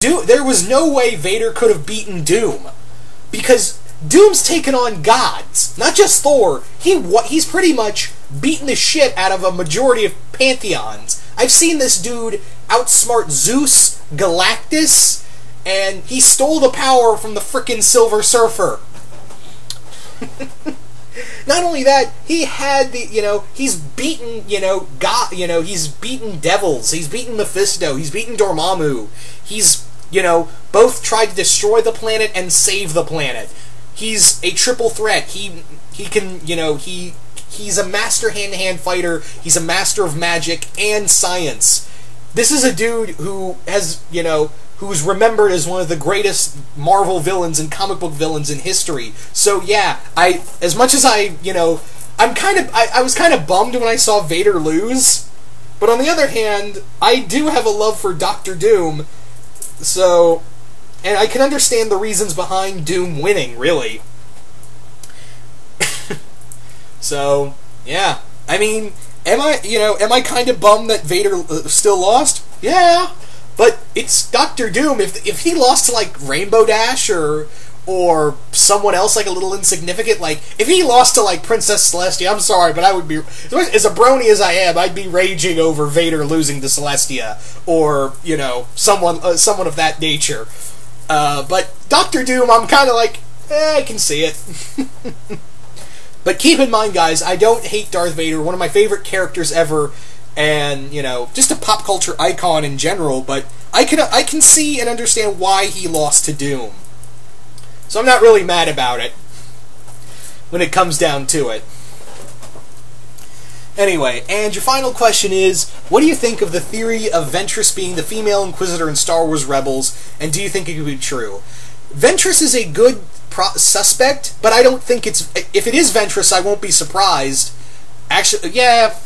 There was no way Vader could have beaten Doom, because Doom's taken on gods, not just Thor. He's pretty much beaten the shit out of a majority of pantheons. I've seen this dude outsmart Zeus, Galactus, and he stole the power from the frickin' Silver Surfer. Not only that, he had the, he's beaten, God, he's beaten devils, he's beaten Mephisto, he's beaten Dormammu, he's, both tried to destroy the planet and save the planet. He's a triple threat. He can, he's a master hand-to-hand fighter, he's a master of magic and science. This is a dude who has, who's remembered as one of the greatest Marvel villains and comic book villains in history. So yeah, as much as I was kind of bummed when I saw Vader lose, but on the other hand, I do have a love for Doctor Doom, so, and I can understand the reasons behind Doom winning, really. So, yeah, I mean, am I kind of bummed that Vader still lost? Yeah. But it's Doctor Doom. If he lost to, like, Rainbow Dash or someone else, like, a little insignificant, like, if he lost to, like, Princess Celestia, I'm sorry, but I would be, as a brony as I am, I'd be raging over Vader losing to Celestia, or, someone of that nature. But Doctor Doom, I'm kind of like, I can see it. But keep in mind, guys, I don't hate Darth Vader, one of my favorite characters ever, and, just a pop culture icon in general, but I can see and understand why he lost to Doom. So I'm not really mad about it, when it comes down to it. Anyway, and your final question is, what do you think of the theory of Ventress being the female Inquisitor in Star Wars Rebels, and do you think it could be true? Ventress is a good suspect, but I don't think it's... If it is Ventress, I won't be surprised. Actually, yeah...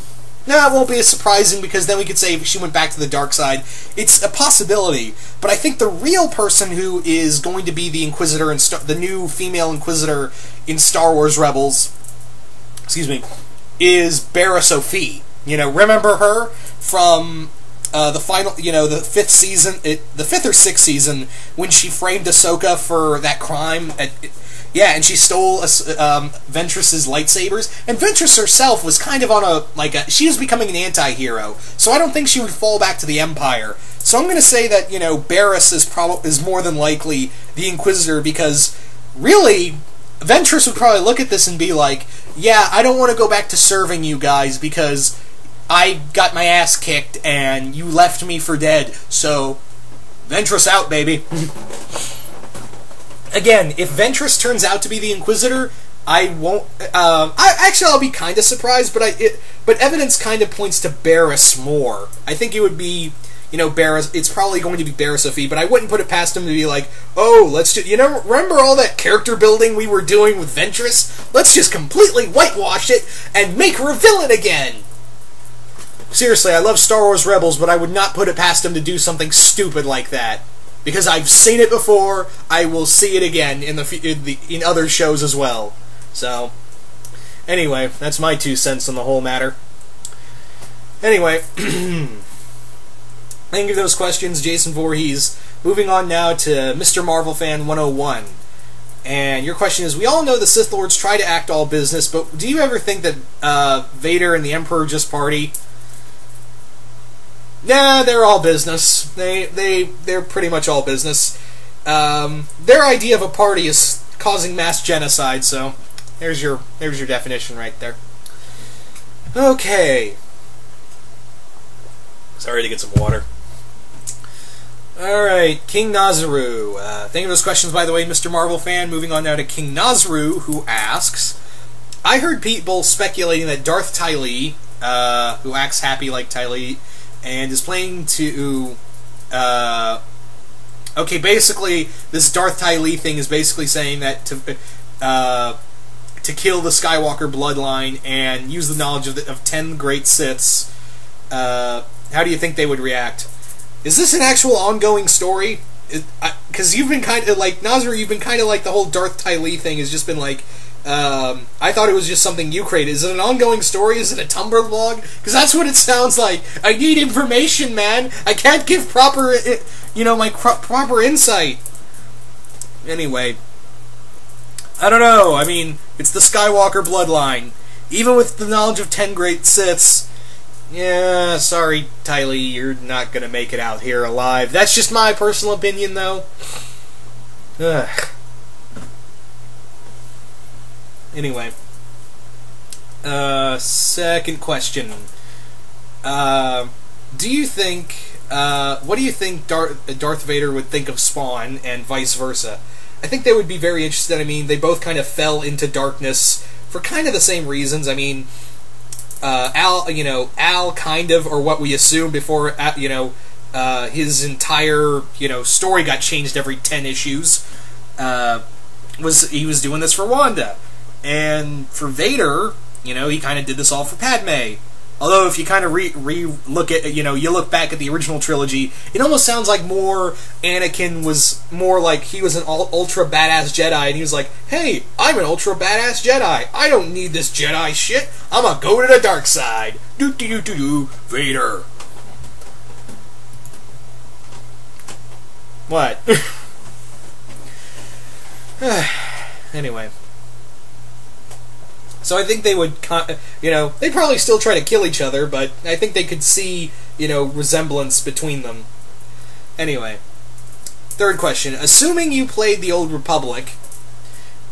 No, it won't be as surprising, because then we could say she went back to the dark side. It's a possibility, but I think the real person who is going to be the Inquisitor, the new female Inquisitor in Star Wars Rebels, is Barra Sophie. Remember her from the final, the fifth season, the fifth or sixth season, when she framed Ahsoka for that crime yeah, and she stole Ventress's lightsabers, and Ventress herself was kind of on she was becoming an anti-hero, so I don't think she would fall back to the Empire. So I'm going to say that, Barriss is more than likely the Inquisitor, because, really, Ventress would probably look at this and be like, yeah, I don't want to go back to serving you guys, because I got my ass kicked, and you left me for dead, so, Ventress out, baby. Again, if Ventress turns out to be the Inquisitor, I won't... I'll be kind of surprised, but evidence kind of points to Barriss more. I think it would be, Barriss... It's probably going to be Barra Sophie, but I wouldn't put it past him to be like, oh, let's just... remember all that character building we were doing with Ventress? Let's just completely whitewash it and make her a villain again! Seriously, I love Star Wars Rebels, but I would not put it past him to do something stupid like that. Because I've seen it before, I will see it again in other shows as well. So, anyway, that's my 2 cents on the whole matter. Anyway, thank you for those questions, Jason Voorhees. Moving on now to Mr. Marvel Fan 101. And your question is, we all know the Sith Lords try to act all business, but do you ever think that Vader and the Emperor just party? Nah, they're all business. They're pretty much all business. Their idea of a party is causing mass genocide, so there's your definition right there. Okay. Sorry to get some water. Alright, King Nazaru. Thank you for those questions, by the way, Mr. Marvel Fan. Moving on now to King Nazaru, who asks, I heard people speculating that Darth Tylee, who acts happy like Tylee, and is planning to, okay, basically, this Darth Tylee thing is basically saying that to kill the Skywalker bloodline and use the knowledge of 10 great Siths, how do you think they would react? Is this an actual ongoing story? Because you've been kind of, like, Nazaru, you've been kind of like the whole Darth Tylee thing has just been, like, I thought it was just something you created. Is it an ongoing story? Is it a Tumblr blog? Because that's what it sounds like. I need information, man. I can't give proper, my proper insight. Anyway, I don't know. I mean, it's the Skywalker bloodline. Even with the knowledge of 10 great Siths, yeah, sorry, Ty Lee, you're not gonna make it out here alive. That's just my personal opinion, though. Ugh. Anyway, second question. Do you think, what do you think Darth Vader would think of Spawn and vice versa? I think they would be very interested. I mean, they both kind of fell into darkness for kind of the same reasons. I mean, Al kind of, or what we assumed before, his entire, story got changed every 10 issues, he was doing this for Wanda. And for Vader, he kind of did this all for Padme. Although if you kind of look at, you look back at the original trilogy, it almost sounds like more Anakin was more like he was an ultra badass Jedi, and he was like, hey, I'm an ultra badass Jedi. I don't need this Jedi shit. I'm gonna go to the dark side. Do Vader. What? Anyway. So I think they would, they'd probably still try to kill each other, but I think they could see, resemblance between them. Anyway, third question. Assuming you played the Old Republic,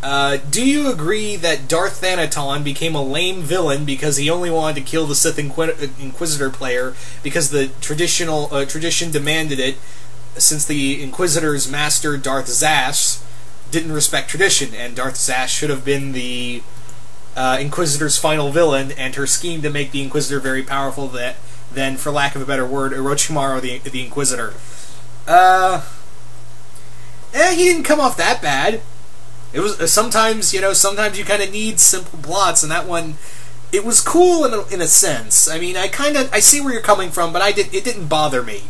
do you agree that Darth Thanaton became a lame villain because he only wanted to kill the Sith Inquisitor player because the tradition demanded it, since the Inquisitor's master, Darth Zash, didn't respect tradition, and Darth Zash should have been the Inquisitor's final villain, and her scheme to make the Inquisitor very powerful then, for lack of a better word, Orochimaru the Inquisitor. He didn't come off that bad. It was sometimes you kind of need simple plots, and that one, it was cool in a sense. I mean, I see where you're coming from, but it didn't bother me.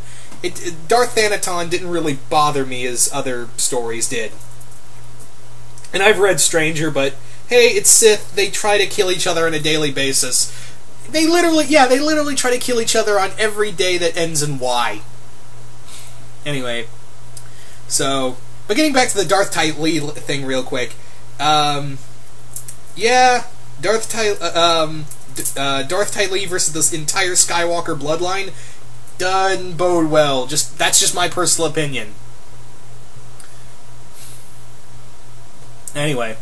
Darth Thanaton didn't really bother me as other stories did. And I've read Stranger, but hey, it's Sith. They try to kill each other on a daily basis. They literally try to kill each other on every day that ends in Y. Anyway, so, but getting back to the Darth Ty Lee thing real quick. Yeah, Darth Ty Lee versus this entire Skywalker bloodline doesn't bode well. That's just my personal opinion. Anyway.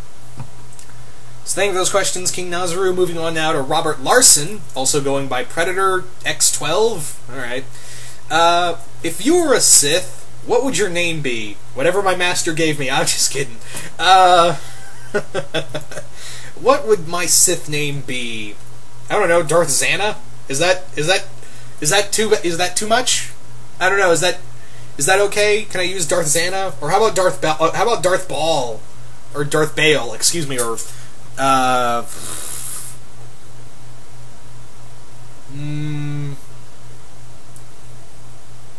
So thank you for those questions, King Nazaru. Moving on now to Robert Larson, also going by Predator X12. Alright. If you were a Sith, what would your name be? Whatever my master gave me. I'm just kidding. What would my Sith name be? I don't know, Darth Xana? Is that too much? I don't know, is that okay? Can I use Darth Xana? Or how about Darth Ball? Or Darth Bale, excuse me, or yeah,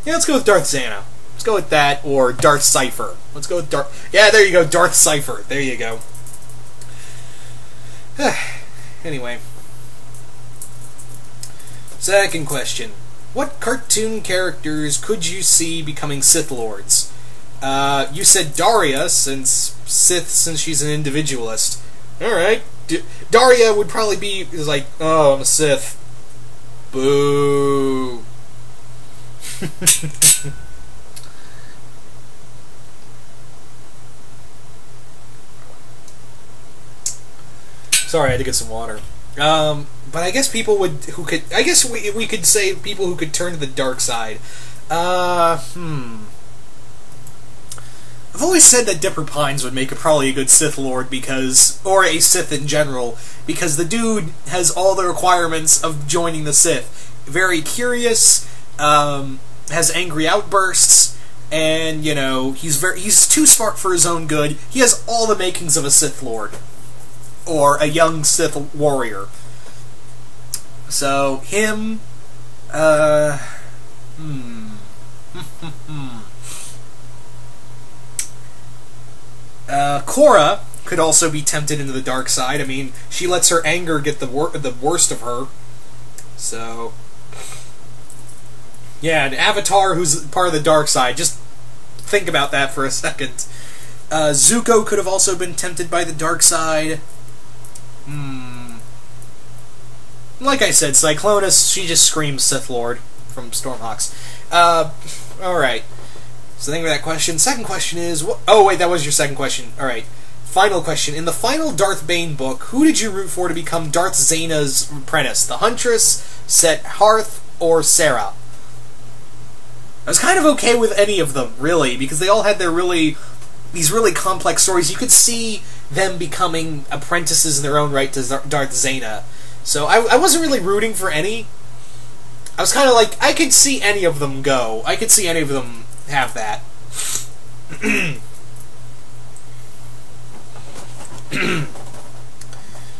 let's go with Darth Xana. Let's go with that, or Darth Cypher. Let's go with Darth... Yeah, there you go, Darth Cypher. There you go. Anyway. Second question. What cartoon characters could you see becoming Sith Lords? You said Daria, since she's an individualist. Alright. Daria would probably be like, oh, I'm a Sith. Boo. Sorry, I had to get some water. But I guess people we could say people who could turn to the dark side. I've always said that Dipper Pines would make probably a good Sith Lord or a Sith in general, because the dude has all the requirements of joining the Sith. Very curious, has angry outbursts, and, he's too smart for his own good. He has all the makings of a Sith Lord. Or a young Sith warrior. So, him, Korra, could also be tempted into the dark side. I mean, she lets her anger get the worst of her. So, yeah, an Avatar who's part of the dark side. Just think about that for a second. Zuko could have also been tempted by the dark side. Like I said, Cyclonus, she just screams Sith Lord from Stormhawks. Alright. So think of that question. Second question is... Oh, wait, that was your second question. Alright. Final question. In the final Darth Bane book, who did you root for to become Darth Zayna's apprentice? The Huntress, Set Hearth, or Sarah? I was kind of okay with any of them, really, because they all had their these really complex stories. You could see them becoming apprentices in their own right to Darth Zayna. So I wasn't really rooting for any. I was kind of like, I could see any of them go. I could see any of them have that.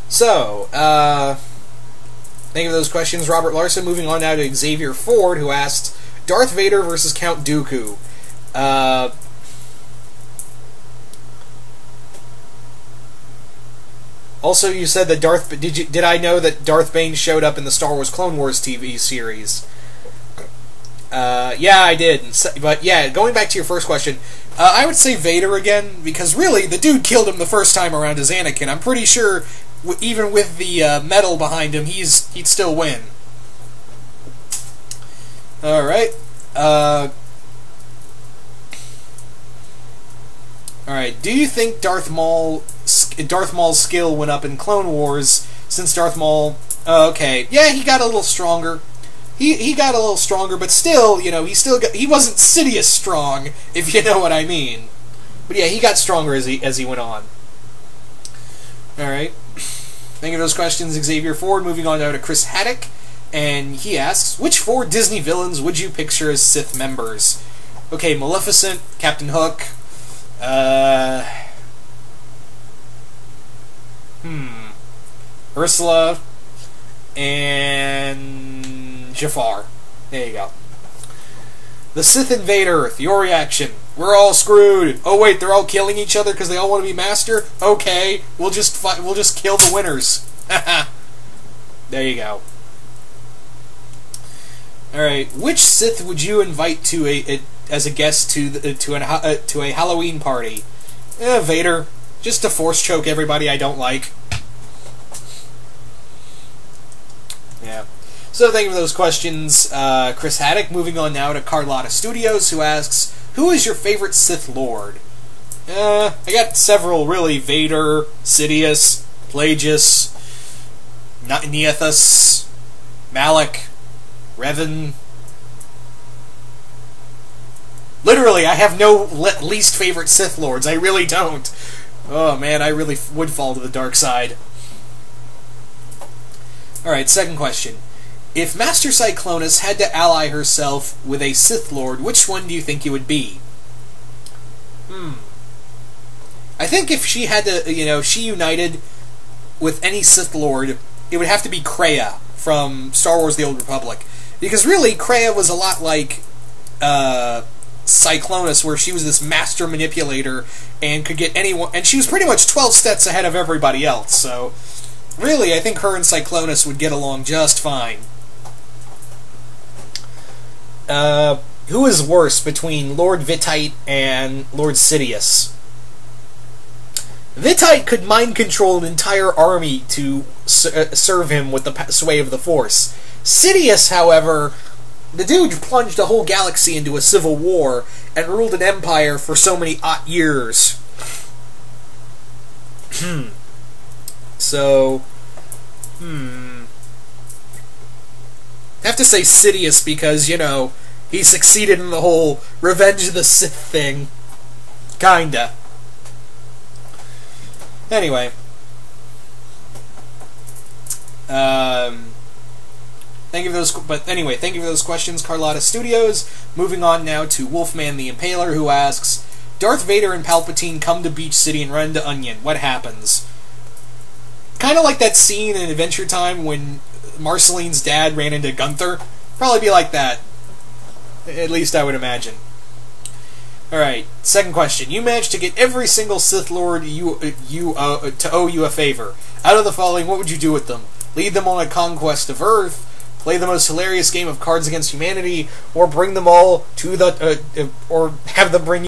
So, thank you for those questions, Robert Larson. Moving on now to Xavier Ford, who asked, Darth Vader versus Count Dooku. Also, you said that did I know that Darth Bane showed up in the Star Wars Clone Wars TV series? Yeah, I did. But yeah, going back to your first question, I would say Vader again, because really, the dude killed him the first time around as Anakin. I'm pretty sure, even with the medal behind him, he'd still win. Alright. Alright, do you think Darth Maul's skill went up in Clone Wars since Darth Maul... okay, yeah, he got a little stronger. He got a little stronger, but still, you know, he wasn't Sidious strong, if you know what I mean. But yeah, he got stronger as he went on. Alright. Thank you for those questions, Xavier Ford. Moving on now to Chris Haddock, and he asks, which 4 Disney villains would you picture as Sith members? Okay, Maleficent, Captain Hook, Ursula, and Jafar. There you go. The Sith invade Earth. Your reaction. We're all screwed. Oh wait, they're all killing each other because they all want to be master? Okay, we'll just kill the winners. There you go. Alright, which Sith would you invite to as a guest to a Halloween party? Vader. Just to force choke everybody I don't like. Yeah. So thank you for those questions, Chris Haddock. Moving on now to Carlotta Studios, who asks, who is your favorite Sith Lord? I got several, really. Vader, Sidious, Plagueis, Neathus, Malak, Revan. Literally, I have no least favorite Sith Lords. I really don't. Oh man, I really would fall to the dark side. Alright, second question. If Master Cyclonus had to ally herself with a Sith Lord, which one do you think it would be? I think if she had to, she united with any Sith Lord, it would have to be Kreia from Star Wars The Old Republic. Because really, Kreia was a lot like Cyclonus, where she was this master manipulator and could get anyone, and she was pretty much 12 steps ahead of everybody else, so really, I think her and Cyclonus would get along just fine. Who is worse between Lord Vittite and Lord Sidious? Vittite could mind control an entire army to serve him with the sway of the Force. Sidious, however, the dude plunged a whole galaxy into a civil war and ruled an empire for so many years. So, I have to say Sidious because, he succeeded in the whole Revenge of the Sith thing. Kinda. Anyway. Thank you for those questions, Carlotta Studios. Moving on now to Wolfman the Impaler, who asks, Darth Vader and Palpatine come to Beach City and run into Onion. What happens? Kind of like that scene in Adventure Time when Marceline's dad ran into Gunther. Probably be like that. At least I would imagine. Alright, second question. You managed to get every single Sith Lord to owe you a favor. Out of the following, what would you do with them? Lead them on a conquest of Earth, play the most hilarious game of Cards Against Humanity, or bring them all to the or have them bring